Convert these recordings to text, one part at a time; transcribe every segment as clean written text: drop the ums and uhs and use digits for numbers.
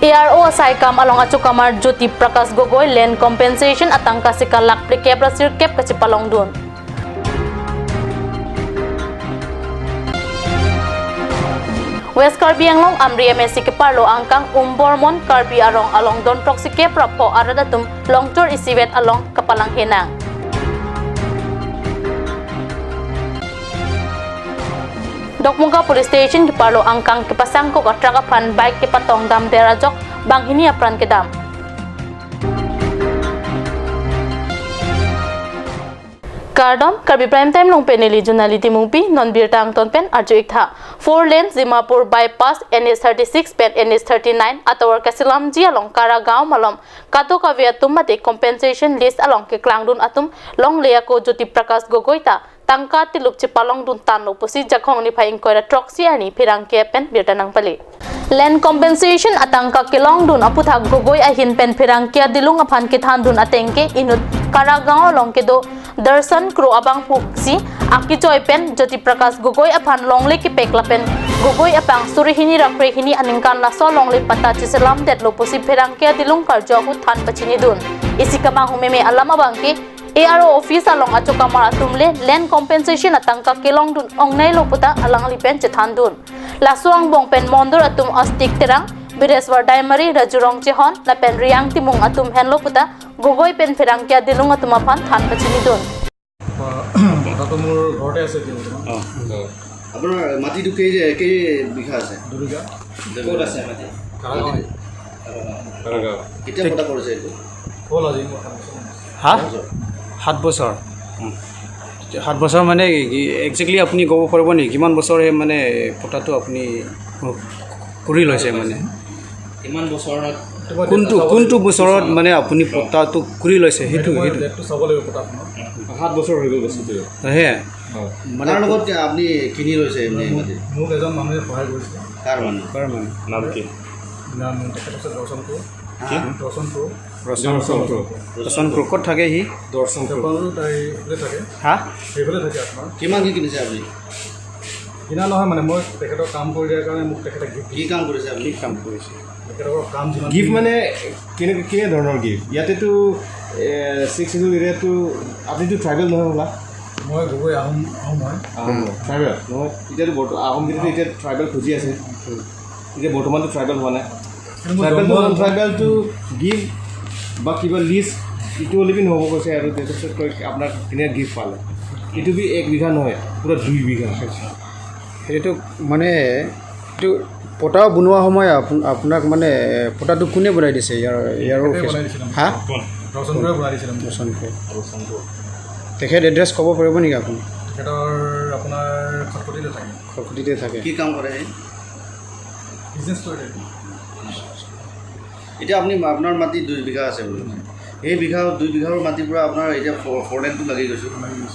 ARO Saikam along Achukamar Jyoti Prakash Gogoi land compensation atangka sikalak prekebra sirkep kacipalong dun. West Karbi anglong amri MSC keparlo angkang umbormon Karbi along don proxy kepra po aradatum longtor isiwet along kapalang hinang. Dokmuka Police Station keparlo angkang kepasangko katrakapan bike kepatong dam derajok bang hini apran kedam. Kardom Karbi prime time long peneli junality mungpi non birtang ton pen arjo ikha 4 lanes Dimapur bypass NH36 pen NH39 atawar kasilam ji along Karagaon malom kato kavia tumate compensation list along ke klangdun atum long leako Jyoti Prakash Gogoita tangka tiluk chipalong dun tanlo pusi jakhong ni phaing koira troxy ani phirang ke pen birtanang pali land compensation atangka kilong dun aputha Gogoi ahin pen phirang kia dilung aphan ke than dun atengke inut Karagaon long ke do Darsan kru abang puksi aki joy pen Jyoti Prakash Gogoi aphan longle ki pekla pen Gogoi apang surihini rakre hini aningkan la so longle pata chiselam det lo posi phirang kia dilung karjo hu than pachini dun isikama humeme alam abang ki ARO office along Achukamar atumle land compensation atangka kelong dun ongnai lo puta alang lipen chethan dun lasuang bong pen mondur atum astik terang Bireswar Daimari Rajurong Chehon la pen riang timung atum henlo puta Gogoi pen phirang kia dilung atum aphan than pachini dun কথাটো মোৰ ঘৰতে আছে আপোনাৰ মাটিটো কেই বিঘা আছে 2 বিঘা ক'ত আছে মাটি কাৰাগাঁও কেতিয়া পটা কৰিছে এইটো হ'ল আজি হা 7 বছৰ 7 বছৰ মানে একজেক্টলি আপুনি ক'ব পাৰিব নেকি কিমান বছৰে মানে পটাটো আপুনি কৰি লৈছে মানে কিমান বছৰত কোনটো বছৰত মানে আপুনি পটাটো কৰি লৈছে সেইটো ডেটটো চাব লাগিব পটাখনৰ 7 বছৰ হৈ গ'ল বস্তুটো হে মানে লগত আপুনি কিনি লৈছে এনে মাটি মোক এজন মানুহে সহায় কৰিছে কাৰ মানুহ নাম কি নাম তেখেতৰ দৰ্শনপুৰ ৰচন ক'ত থাকে সি দৰ্শনপুৰ সেইফালে থাকে হা সেইফালে থাকে আপোনাৰ কিমান কি কিনিছে আপুনি কিনা নহয় মানে মই তেখেতৰ কাম কৰি দিয়াৰ কাৰণে মোক তেখেতে কি কাম কৰিছে আপুনি কি কাম কৰিছে তেখেতৰ কাম যিমান গিফ্ট মানে কেনে ধৰণৰ গিফ্ট ইয়াতেতো 6 শিডিউল এৰিয়াটো আপুনিতো ট্ৰাইবেল নহয় হ'লা মই গগৈ আহোম হয় ট্ৰাইবেল নহয় এতিয়াতো আহোম কিন্তু এতিয়া ট্ৰাইবেল খুজি আছে এতিয়া বৰ্তমানতো ট্ৰাইবেল হোৱা নাই ট্ৰাইবেলটো গিফ্ট বা কিবা লিষ্ট ইটো হ'লে নহ'ব কৈছে আৰু তাৰপিছত কৈ আপোনাক কেনে গিফ্ট পালে এইটো বি 1 বিঘা নহয় পুৰা 2 বিঘা সেইটো মানে এইটো পটা বনোৱা সময় আপোনাক মানে পটাটো কোনে বনাই দিছে ইয়াৰ হা দৰ্শনপুৰে বনাই দিছিলোঁ দৰ্শনপুৰ তেখেত এড্ৰেছ ক'ব পাৰিব নেকি আপুনি তেখেতৰ আপোনাৰ খটখটিতে থাকে কি কাম কৰে বিজনেছ কৰি থাকে এতিয়া আপুনি আপোনাৰ মাটি 2 বিঘা আছে বোলে এই 2 বিঘাৰ মাটিৰ পৰা আপোনাৰ এতিয়া 4 লেনটো লাগি গৈছে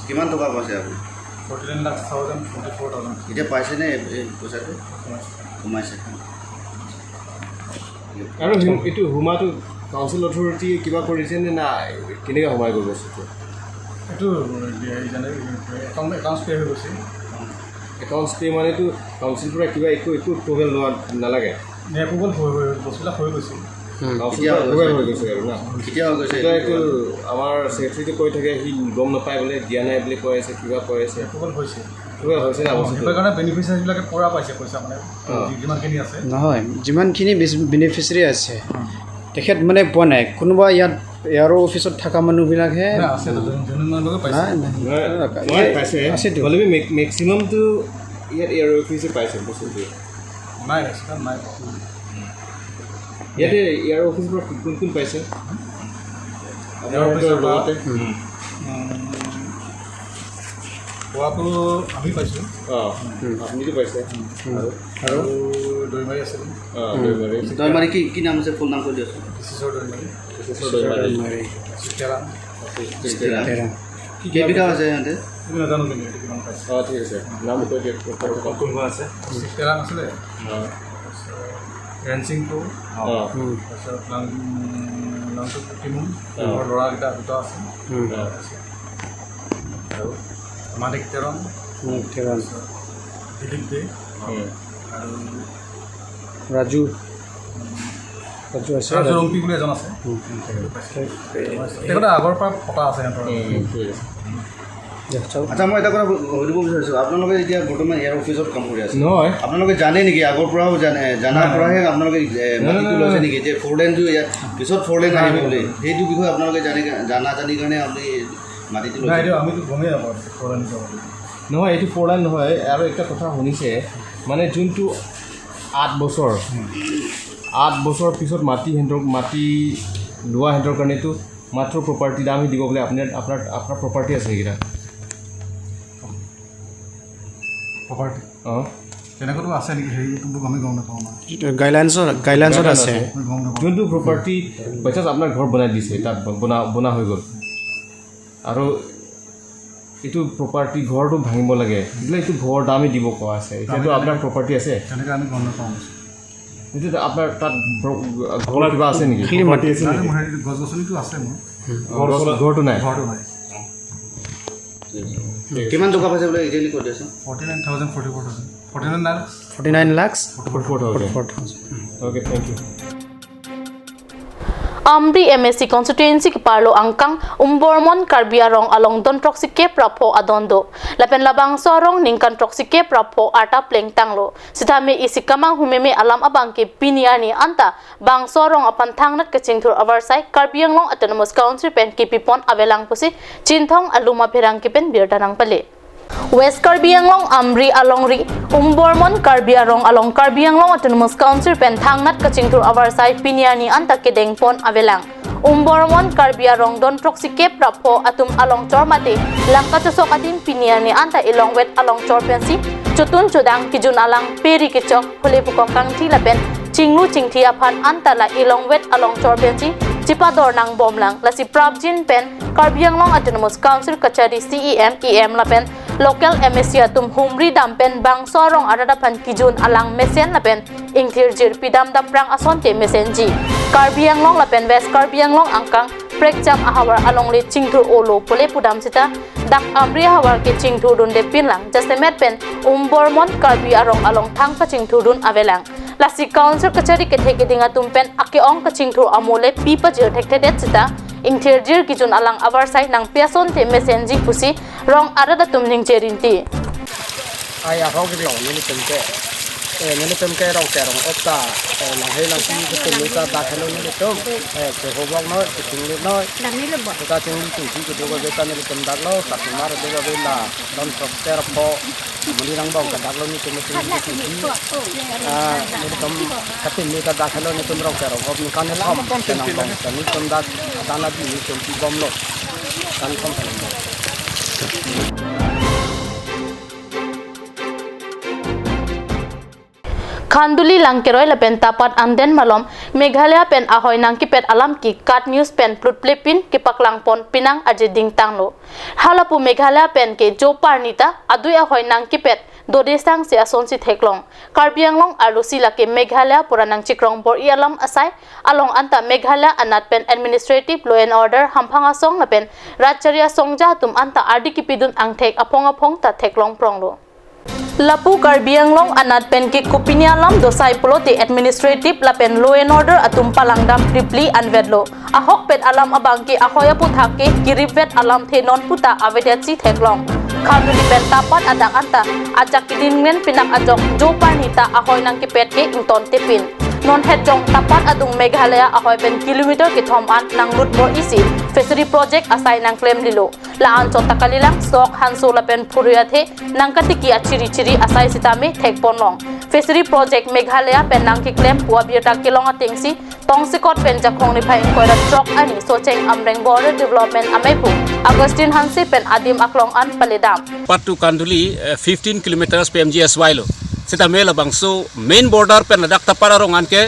কিমান টকা পাইছে আপুনি 14,44,000 এতিয়া পাইছেনে এই পইচাটো সোমাইছে আৰু এইটো হোমাটো কাউন্সিল অথৰিটি কিবা কৰিছে নে নাই কেনেকৈ সোমাই গ'ল বস্তুটো এইটো একাউণ্টছ পে' হৈ গৈছে একাউণ্টছ পে' মানেতো কাউন্সিলৰ পৰা কিবা একো এপ্ৰুভেল লোৱা নালাগে এপ্ৰুভেল বস্তুবিলাক হৈ গৈছে এপ্ৰুভেল হৈ গৈছে আৰু না কেতিয়া হৈ গৈছে এইটো আমাৰ ছেক্ৰেটাৰীটো কৈ থাকে সি গম নাপায় বোলে দিয়া নাই বুলি কৈ আছে কিবা কৈ আছে এপ্ৰুভেল হৈছে না সেইটো কাৰণে বেনিফিচিয়াৰীবিলাকে পৰা পাইছে পইচা মানে যিমানখিনি আছে নহয় যিমানখিনি বেনিফিচিয়াৰী আছে তেখেত মানে পোৱা নাই কোনোবা ইয়াৰ অফিচত থকা মানুহবিলাকহে পাইছে হ'লে মেক্সিমামটো ইয়াত এয়াৰ অফিচে পাইছে বস্তুটো নাই ইয়াতে এয়াৰ অফিচৰ পৰা কোন পাইছে পোৱাটো আমি পাইছোঁ আপুনিতো পাইছে আৰু দৈমাৰী আছিল দৈমাৰী কি নাম আছে ফুল নাম কৈ দিয়ক দৈমাৰী কেইবিঘা আছে সিহঁতে নাজানো কিন্তু এইটো কিমান পাইছে ঠিক আছে নাম কৈ দিয়ক কোনখন আছে চিষ্টেৰাম আছিলে ৰেঞ্চিংটো তাৰপিছত নামটো পুতিমুং ল'ৰাকেইটা দুটা আছে আৰু মানিক তেৰণ দিলীপ দে আৰু ৰাজু ৰাজু আছে ৰাজু ৰম্পি বুলি এজন আছে তেখেতে আগৰ পৰা পতা আছে সিহঁতৰ আচ্ছা মই এটা কথা সুধিব বিচাৰিছোঁ আপোনালোকে এতিয়া বৰ্তমান ইয়াৰ অফিচত কাম কৰি আছে নহয় আপোনালোকে জানে নেকি আগৰ পৰাও জানাৰ পৰাহে আপোনালোকে মাটিটো লৈছে নেকি যে 4 লেনটো ইয়াত পিছত 4 লেন আহিব বুলি সেইটো বিষয়ে আপোনালোকে জানি কাৰণে আপুনি মাটিটো নাই লৈছে এইটো আমিতো গমেই নাপাওঁ ফ'ৰলেন নহয় এইটো 4 লাইন নহয় আৰু একটা কথা শুনিছে মানে যোনটো 8 বছৰ পিছত মাটি লোৱা সিহঁতৰ কাৰণেতো মাত্ৰ প্ৰপাৰ্টি দাম দিব বোলে আপোনাৰ প্ৰপাৰ্টি আছে এইকেইটা প্ৰপাৰ্টি অঁ তেনেকুৱাতো আছে নেকি সেইটো আমি গম নাপাওঁ মানে গাইডলাইনছত আছে আমি গম নাপাওঁ যোনটো প্ৰপাৰ্টি বাচ্চাছ আপোনাৰ ঘৰ বনাই দিছে তাত বনা হৈ গ'ল আৰু এইটো প্ৰপাৰ্টি ঘৰটো ভাঙিব লাগে বোলে এইটো ঘৰৰ দামেই দিব কোৱা আছে এতিয়াতো আপোনাৰ প্ৰপাৰ্টি আছে তেনেকৈ আমি গম নাপাওঁ এইটো আপোনাৰ তাত ঘৰ কিবা আছে নেকি প্ৰপাৰ্টি আছে নেকি মোৰ হেৰি গছ গছনিটো আছে মোৰ ঘৰটো নাই ঘৰটো নাই কিমান টকা পাইছে বোলে ইজিলি কৈ দিছে 49,000 44,000 49 lakhs 44,000 okay thank you Amri MSC constituency ki parlo angkang umbormon Karbi arong along don proxy ke prapo adondo lapen labang sorong ningkan proxy ke prapo ata pleng tanglo sitame isikamang humeme alam abang ke piniani anta bang sorong apan thangnat ke chingthur avarsai Karbi anglong autonomous council pen ki pipon avelang pusi chinthong aluma pherang ki pen birdanang pale West Karbi Anglong Amri Alongri Umbormon Karbi Arong Along Karbi Anglong Autonomous Council pen thangnat kachingthur avarsai piniani anta kedeng pon avelang Umbormon Karbi Arong don proxy ke prapo atum along chormate langka chosok atin piniani anta ilong wet along chorpensi chutun chudang kijun alang peri kichok hole pukong kangthi lapen chinglu chingthi aphan anta la ilong wet along chorpensi chipador nang bomlang lasi prabjin pen Karbi Anglong Autonomous Council kachari CEM lapen local MSC atum humri dampen bang sorong arada pan kijun alang mesen lapen ingthir jir pidam daprang asonte mesenji Karbi Anglong lapen West Karbi Anglong angkang prekjam ahawar alongli chingthur olo pole pudam sita dak amri ahawar ke chingthur dun de pinlang jastemet pen umbormon Karbi Arong along thang pa chingthur dun avelang lasi council kachari ke theke dinga tumpen ake ong ka chingthur amole pipa jir thekte det sita ingthir jir kijun alang avarsai nang piason te mesenji pusi rong arada tumning cherinti ai ahau gi lo ni temke ni temke rong ke rong opta la he la si ke ni ta da khalo ni tom ke ho bok no ke ting ni no dam ni le bo ta ting ni ti ke do go ta ni tem da lo ta mar de ga la don proster po muli rang bong ka da lo ni ke ni ti ni tom ka tin ni ta da khalo ni tum rong ke rong op ni kan ni thom ke nang bong ta ni tom da na di ni tem ti bom lo kan thom Khanduli langkeroi lapen tapat anden malom Meghalaya pen ahoy nang kipet alam ki kat news pen plut plepin ki paklang pon pinang aje ding tanglo halapu Meghalaya pen ke joparnita adui ahoy nang kipet dodesang se asonsi theklong Karbi Anglong alusi lake Meghalaya puranang chikrong bor I alam asai along anta Meghalaya anat pen administrative law and order hamphanga song lapen rajcharia songja tum anta ardi kipidun angthek apong ta theklong pronglo Lapu Karbi Anglong anat pen ke kupinia lam dosai polote administrative lapen law and order atum palangdam tripli anvedlo ahok pet alam abang ke ahoya puthake kiripet alam the non puta avedetsi theklong Khanduli pen tapat adang anta ajak kidingen pinak ajok joparnita ahoy nang kipet ke ington tepin non hejong tapat adung Meghalaya ahoy pen kilometer ke thom an nang lut bor isi fishery project asai nang claim lilo la an chota kalilang sok hanso la pen phuria the nang katiki achiri asai sitame thekponlong fishery project Meghalaya pen nang ki claim puwa biata kilong atingsi tongsikot pen jakhong ni phain koira truck ani socheng amreng border development amaipu Augustine Hansi pen adim aklong an palidam Patu Khanduli 15 kilometers PMGSY lo sita mela bangso main border pen ladak tapara rongan ke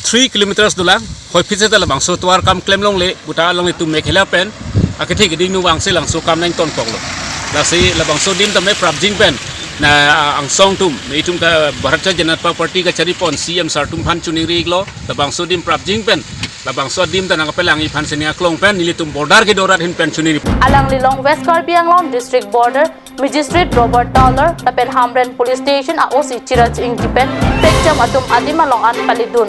3 kilometers dulang hoi phise la bangso tuar kam claim long le buta long itu Meghalaya pen akithik ding nu wangse langso kam nang ton kong lo la si la bangso dim ta me prabjing pen na ang song tum itum ka Bharatiya Janata Party ka chari pon CM sartum phan chuning ri lo la bangso dim prabjing pen la bangso dim ta nang pelang I phan senia klong pen nilitum border ke dorat hin pen chuning alang lilong West Karbi Anglong district border Magistrate Robert Dollar tapen Hamren police station a OC Chirach ingtipen pekjam atum adimalong an palidun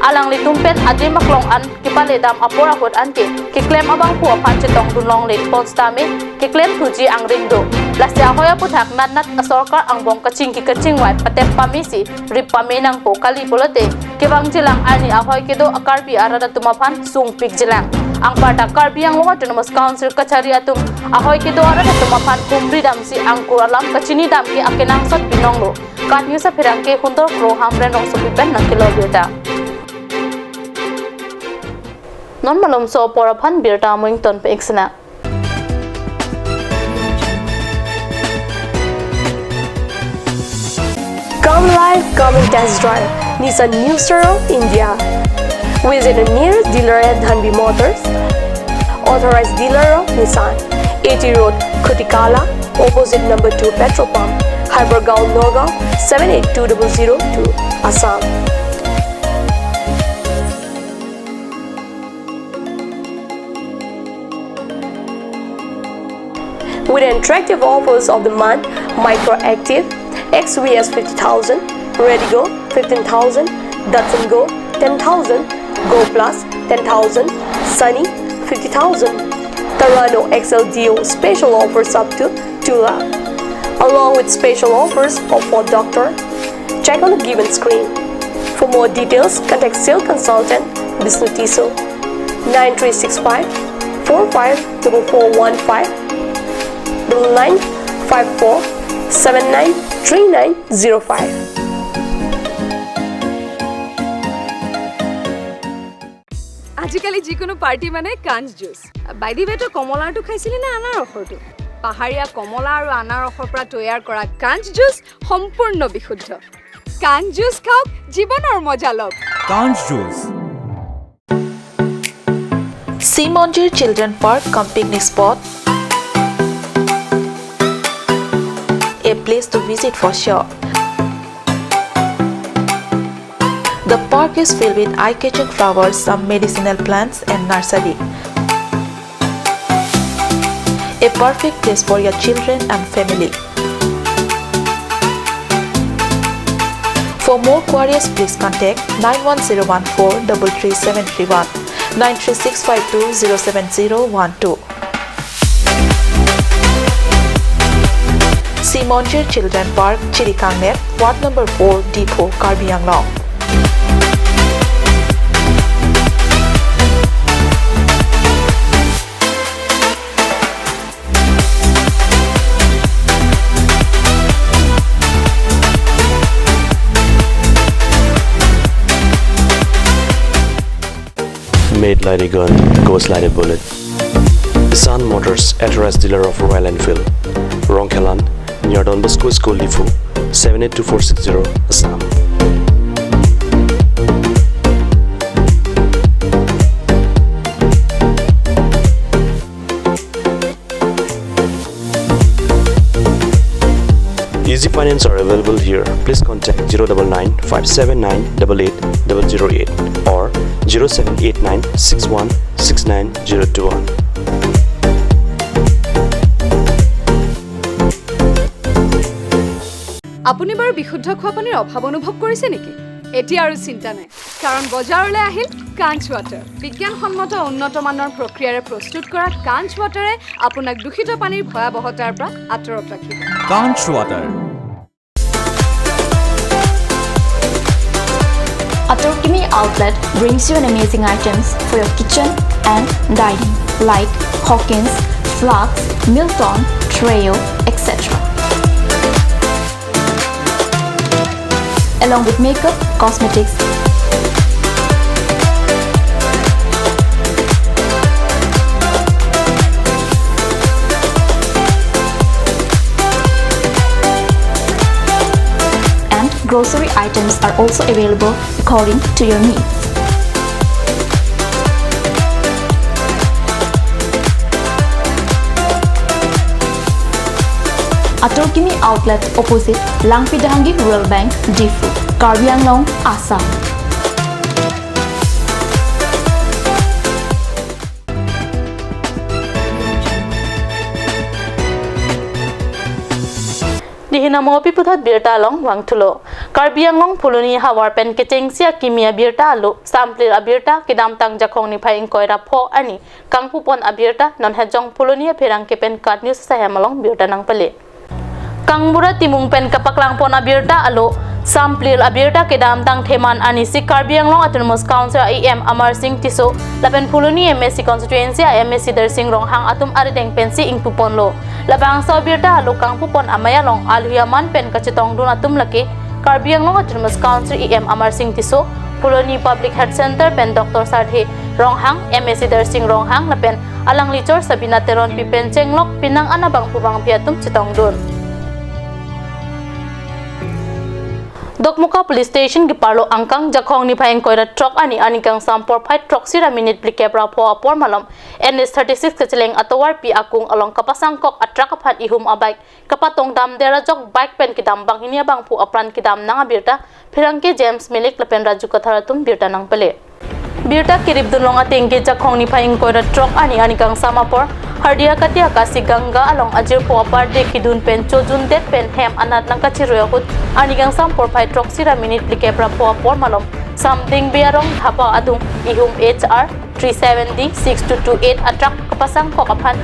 alang litum pen adi maklong an kipale dam apora hot an ke claim abang pu phan chetong dunlong le ponstame ke claim thuji ang ringdo lasya hoya puthak nat asorkar ang bong kaching ki kaching wai patep pamisi rip pamenang po kali polote ke bang jilang ani ahoy ke do Karbi arada tumaphan sung pik jilang ang parta Karbi ang autonomous council kachari atum ahoy ke do arada tumaphan kumri dam si ang kuralam kachini dam ke akenang sot binonglo kat news apirang ke hundor pro hamren rong so pipen nang kilometer non malom so poraphan birta moington pe eksena Come live, come and test drive Nissan New Star India. Visit the nearest dealer at Dhanbi Motors, authorized dealer of Nissan, 80 Road, Kutikala, opposite number 2 petrol pump, Hypergaon, Nagaon, 782002, Assam. With attractive offers of the month, Micro Active, XVS 50,000, Redigo 15,000, Datsun Go 10,000, Go Plus 10,000, Sunny 50,000. Tarano XL Dio special offers up to 2 lakh. Along with special offers of Ford Doctor. Check on the given screen. For more details, contact sales consultant Vishnu Tiso 9365 454415 9954 793905. আজিকালি যিকোনো party মানে কাঞ্জ juice বাইদি বেটো কমলাটো খাইছিলি না আনাৰসৰটো পাহাৰীয়া কমলা আৰু আনাৰসৰ পৰা তৈয়াৰ কৰা কাঞ্জ জুচ সম্পূৰ্ণ বিশুদ্ধ কাঞ্জ জুচ খাওক জীৱনৰ মজা লওক কাঞ্জ juice Simonjir Children Park cum picnic spot, a place to visit for sure. The park is filled with eye-catching flowers, some medicinal plants and nursery. A perfect place for your children and family. For more queries, please contact 91014 33731 93652 07012. Simonjir Children Park, Chirikangnet, Ward number 4, Depot, Karbi Anglong. Made like a gun, goes like a bullet. Sun Motors, authorized dealer of Royal Enfield, Rongkelan, near Don Bosco School, Lifu, 782460, Assam. Easy finance are available here. Please contact 099 579 88008 or 0789 61 69021. আপুনি বাৰু বিশুদ্ধ খোৱা পানীৰ অভাৱ অনুভৱ কৰিছে নেকি এতিয়া আৰু চিন্তা নাই কাৰণ বজাৰলৈ আহিল কাঞ্চ ৱাটাৰ বিজ্ঞানসন্মত উন্নত মানৰ প্ৰক্ৰিয়াৰে প্ৰস্তুত কৰা কাঞ্চ ৱাটাৰে আপোনাক দূষিত পানীৰ ভয়াৱহতাৰ পৰা আঁতৰত ৰাখিব কাঞ্চ water Atorkimi outlet brings you an amazing items for your kitchen and dining like Hawkins, Flax, Milton, Trail, etc. Along with makeup, cosmetics, and grocery items are also available according to your needs. Atorkimi outlet opposite Langpidangi Rural Bank, Difu, Karbi Anglong, Assam. hinamo pi puthat birta long wang thulo Karbi Anglong Puluni hawar pen kecheng sia kimia birta lo samplir abirta kidam tang jakhong ni phai koira pho ani kangpu pon abirta non hejong Puluni pherang ke pen card news sa hemalong birta nang pale Kangbura timung pen kapaklang pon abirta alo samplir abirta kidam tang theman ani si Karbi Anglong Autonomous Council IM Amar Singh Tiso lapen Puluni MSC constituency MSC Dersing Ronghang atum arideng pensi ing pupon lo labang sa birta alo kangpu pon amaya long alhuyaman pen kachitong dun atum laki Karbi Anglong Autonomous Council IM Amar Singh Tiso Puloni Public Health Center pen Dr. Sarthi Ronghang MSC Dersing Ronghang lapen alang licor sabina teron pipen cenglok pinang anabang pubang piatum chitong dun Dokmuka Police Station ki parlo angkang jakhong ni phayeng koira truck ani anikang sampor phai truck sira minute blikep ra pho apor malom NS36 kecheleng atowar pi akung along kapasang kok atrak aphat ihum abike kapatong dam dera jok bike pen kidam bang hinia bang pu apran kidam nanga birta phirangke James Milik lapen raju katharatum birta nang pele birta kirib dunlong atengke jakhong ni phayeng koira truck ani anikang samapor hardia katia kasi ganga along ajir po apar de kidun pen chojun det pen hem anat nang kachiroya hut anigang sampor phai truck sira minute likepra po apor malom something biarong thapa adung ihum HR 37D 6228 atrak kapasang kokaphan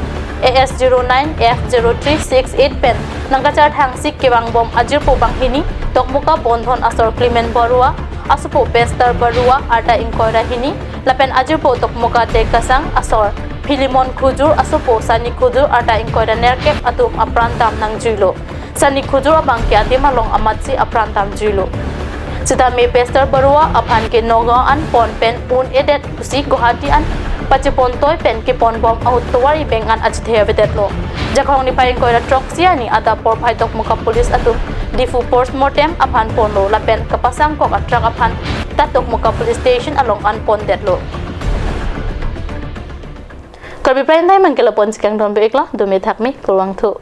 AS09F0368 pen nangkachar hangsik kewang bom ajir po banghini tokmuka bondhon asor Clement Barua asupo Pester Barua arta inkoira hini lapen ajir po tokmuka tekasang asor Philimon Khujur asupo Sani Khujur arta inkoira nerkep atum aprantam nang juilo Sani Khujur abang ke atimalong amatsi aprantam juilo Sita me Pester Barua aphan ke Nogaon an pon pen un edet usi Guwahati an pachipon toy pen ke pon bom out towari bengan ajthea betetlo jakhong ni paing koira truck siani ada por phai tokmuka police atum difu postmortem aphan ponlo lapen kapasang kok atrak aphan tatokmuka police station along an pon detlo Karbi Prime Time mangkela pon sikang dombe ekla dome thakmi kurwang thu